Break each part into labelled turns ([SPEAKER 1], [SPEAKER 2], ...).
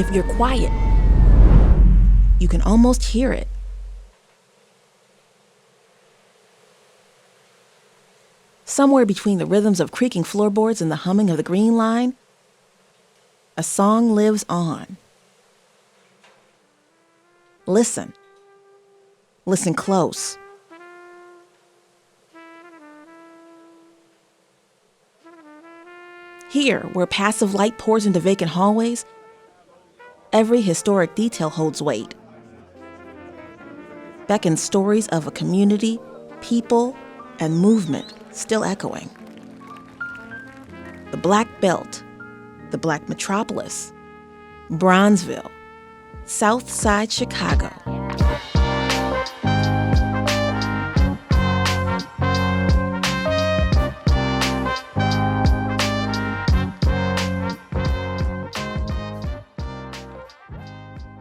[SPEAKER 1] If you're quiet, you can almost hear it. Somewhere between the rhythms of creaking floorboards and the humming of the Green Line, a song lives on. Listen. Listen close. Here, where passive light pours into vacant hallways, every historic detail holds weight. Beckons stories of a community, people, and movement still echoing. The Black Belt, the Black Metropolis, Bronzeville, South Side Chicago.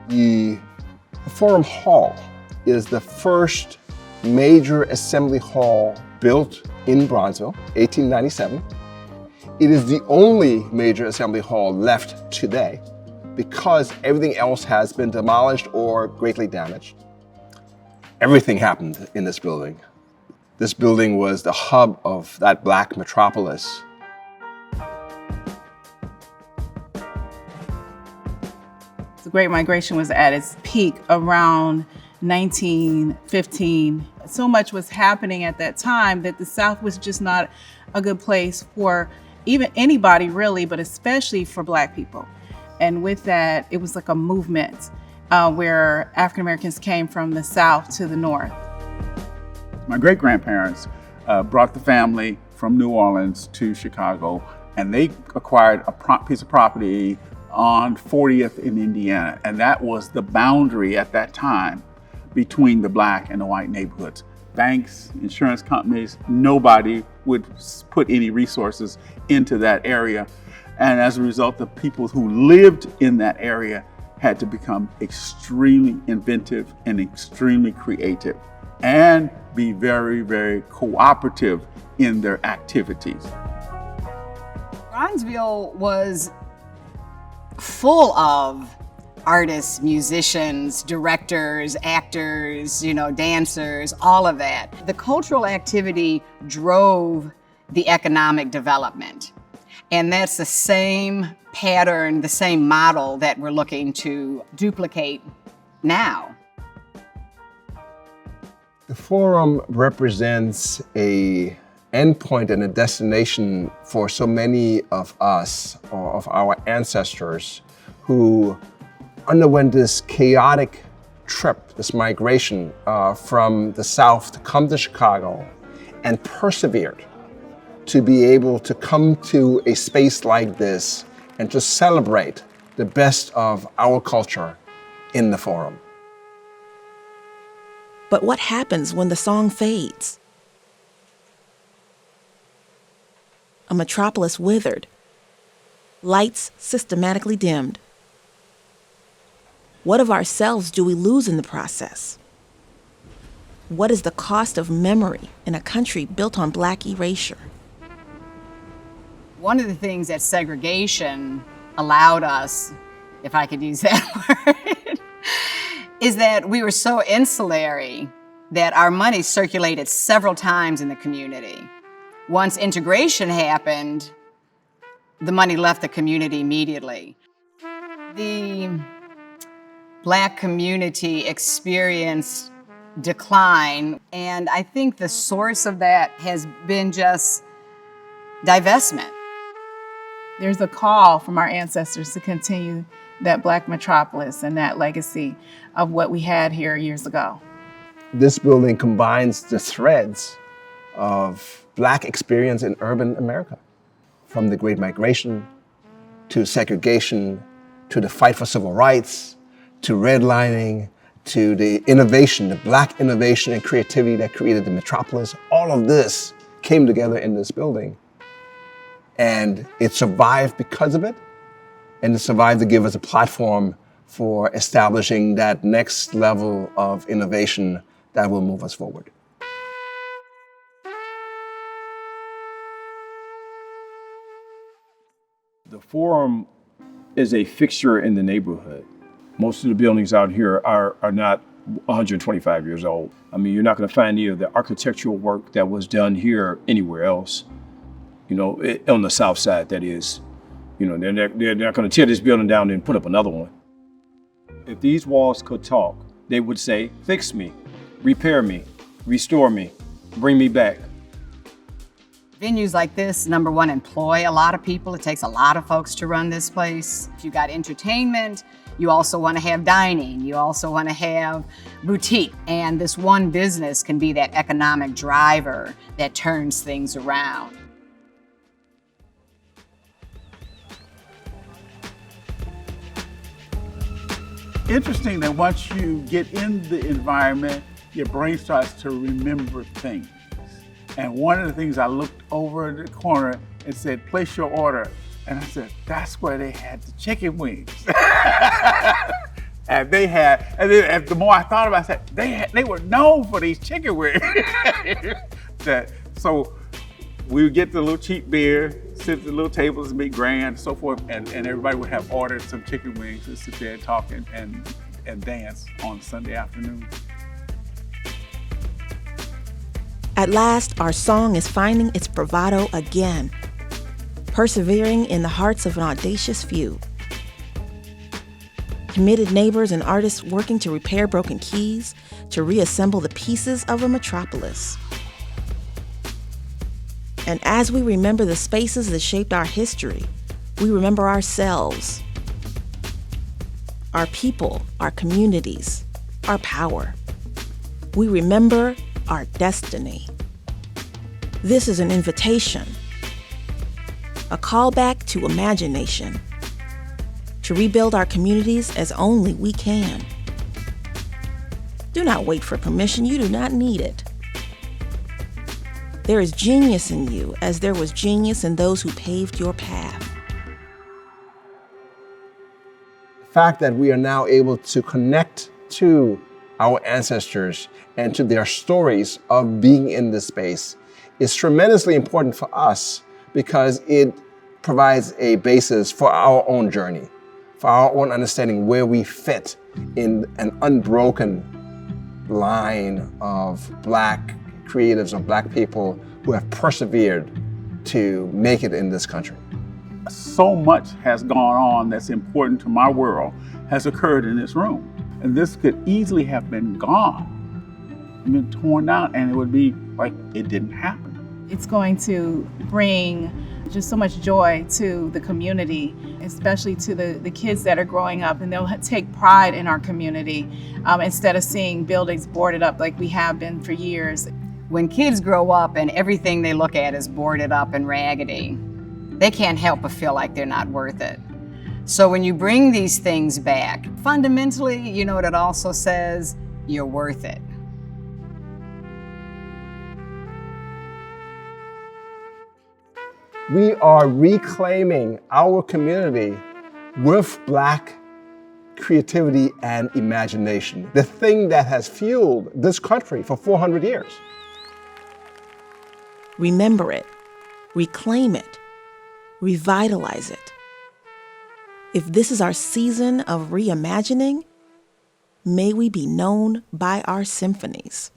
[SPEAKER 2] The Forum Hall is the first major assembly hall built in Bronzeville, 1897. It is the only major assembly hall left today because everything else has been demolished or greatly damaged. Everything happened in this building. This building was the hub of that Black metropolis.
[SPEAKER 3] The Great Migration was at its peak around 1915. So much was happening at that time that the South was just not a good place for even anybody really, but especially for Black people. And with that, it was like a movement where African Americans came from the South to the North.
[SPEAKER 4] My great-grandparents brought the family from New Orleans to Chicago, and they acquired a piece of property on 40th in Indiana. And that was the boundary at that time between the Black and the white neighborhoods. Banks, insurance companies, nobody would put any resources into that area. And as a result, the people who lived in that area had to become extremely inventive and extremely creative and be very, very cooperative in their activities.
[SPEAKER 5] Bronzeville was full of artists, musicians, directors, actors, dancers, all of that. The cultural activity drove the economic development. And that's the same pattern, the same model that we're looking to duplicate now.
[SPEAKER 2] The Forum represents an endpoint and a destination for so many of us, or of our ancestors, who underwent this chaotic trip, this migration from the South to come to Chicago, and persevered to be able to come to a space like this and to celebrate the best of our culture in the Forum.
[SPEAKER 1] But what happens when the song fades? A metropolis withered, lights systematically dimmed. What of ourselves do we lose in the process? What is the cost of memory in a country built on Black erasure?
[SPEAKER 5] One of the things that segregation allowed us, if I could use that word, is that we were so insulary that our money circulated several times in the community. Once integration happened, the money left the community immediately. The Black community experienced decline, and I think the source of that has been just divestment.
[SPEAKER 3] There's a call from our ancestors to continue that Black metropolis and that legacy of what we had here years ago.
[SPEAKER 2] This building combines the threads of Black experience in urban America, from the Great Migration to segregation, to the fight for civil rights, to redlining, to the innovation, the Black innovation and creativity that created the metropolis. All of this came together in this building. And it survived because of it, and it survived to give us a platform for establishing that next level of innovation that will move us forward.
[SPEAKER 4] The Forum
[SPEAKER 6] is a fixture in the neighborhood. Most of the buildings out here are not 125 years old. I mean, you're not going to find any of the architectural work that was done here anywhere else, on the south side, that is. They're not going to tear this building down and put up another one. If these walls could talk, they would say, fix me, repair me, restore me, bring me back.
[SPEAKER 5] Venues like this, number one, employ a lot of people. It takes a lot of folks to run this place. If you got entertainment, you also want to have dining. You also want to have boutique. And this one business can be that economic driver that turns things around.
[SPEAKER 4] Interesting that once you get in the environment, your brain starts to remember things. And one of the things, I looked over the corner and said, place your order. And I said, that's where they had the chicken wings. And then the more I thought about it, I said, they were known for these chicken wings. So we would get the little cheap beer, sit at the little tables and be grand and so forth, and everybody would have ordered some chicken wings and sit there and talk and dance on Sunday afternoon.
[SPEAKER 1] At last, our song is finding its bravado again, persevering in the hearts of an audacious few. Committed neighbors and artists working to repair broken keys, to reassemble the pieces of a metropolis. And as we remember the spaces that shaped our history, we remember ourselves, our people, our communities, our power. We remember our destiny. This is an invitation, a callback to imagination, to rebuild our communities as only we can. Do not wait for permission. You do not need it. There is genius in you, as there was genius in those who paved your path.
[SPEAKER 2] The fact that we are now able to connect to our ancestors and to their stories of being in this space is tremendously important for us, because it provides a basis for our own journey, for our own understanding where we fit in an unbroken line of Black creatives or Black people who have persevered to make it in this country.
[SPEAKER 4] So much has gone on that's important to my world has occurred in this room. And this could easily have been gone, been torn down, and it would be like it didn't happen.
[SPEAKER 3] It's going to bring just so much joy to the community, especially to the kids that are growing up, and they'll take pride in our community instead of seeing buildings boarded up like we have been for years.
[SPEAKER 5] When kids grow up and everything they look at is boarded up and raggedy, they can't help but feel like they're not worth it. So when you bring these things back, fundamentally, you know what it also says? You're worth it.
[SPEAKER 2] We are reclaiming our community with Black creativity and imagination, the thing that has fueled this country for 400 years.
[SPEAKER 1] Remember it, reclaim it, revitalize it. If this is our season of reimagining, may we be known by our symphonies.